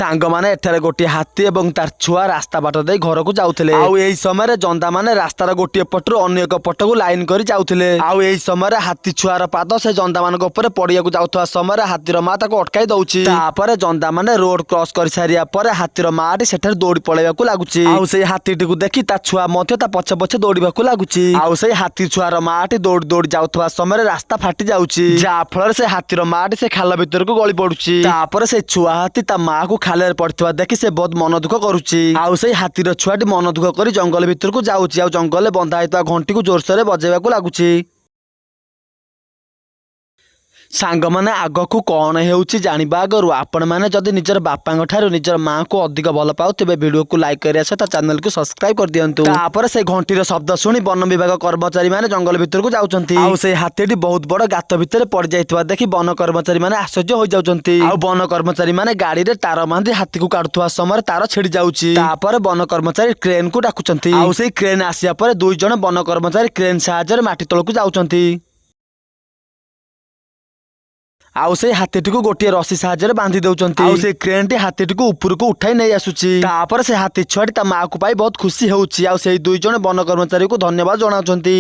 सांग माने एठारे गोटे हाथी एवं तार छुआ रास्ता बाट दे घर को जाउथिले। आउ एई समय जंदा माने रास्तार गोटे पटरु अन्य एक पटकू लाइन करी जाउथिले। आउ एई समय हाथी छुआर पाद से जंदा मानक ऊपर पड़िया जाउथवा समय हाथीर मां ताको अटकाई दउची। तापर जंदा माने रोड क्रॉस कर सारिया पर हाथीर माटी सेठार दौड़ी पळेबाकू लागुची। आउ सेई हाथीटी को देखि ता छुआ मध्य ता पछे पछे दौड़ीबाकू लागुची। आउ सेई हाथी छुआर माटी दौड़ी दौड़ी जाउथवा समय रास्ता फाटी जाउची, जा फल से हाथीर माटी से खाल भीतर को गली पड़ुची। तापर से छुआ हाथी ता मां को खाले पड़थिबा देखि से बहुत मन दुख करुची। आउ सेई हाथीर छुआटी मन दुख करी जंगल भीतर को जाउची। आउ जंगल बंधा हेतुवा घंटी को जोरसोर बजेबाकू लागुची। सांग माने आगकू कौन हेउची जानिबा आगरु आपण माने जदि निजर बापांग ठारू निजर मां को अधिक भल पाउथिबे वीडियो को लाइक करिया सहित चैनल को सब्सक्राइब कर दियंतु। तापर से घंटीर शब्द सुनी वन विभाग कर्मचारी माने जंगल भीतर को जाउचंती। आउ से हाथीटी बहुत बड़ गात भीतर पड़ जाइतबा देखि वन कर्मचारी माने आश्चर्य हो जाउचंती। आउ वन कर्मचारी माने गाड़ी रे तार बांधी हाथी को काढुथवा समय तार छिड़ी जाउची। तापर वन कर्मचारी क्रेन को डाकुचंती। आउ से क्रेन आसिया पर दुई जण वन कर्मचारी क्रेन सहायता रे माटी तळ को जाउचंती। आउ से हाथीटी को गोटे रस्सी साहाय्य बांधी दउचंती। आउ से क्रेन टी हाथीटी को ऊपर को उठाई नहीं आसुची। तापर से हाथी छुआटी ता मां को पाई बहुत खुशी होउची। आउ से दुई जण वन कर्मचारी को धन्यवाद जणाउचंती।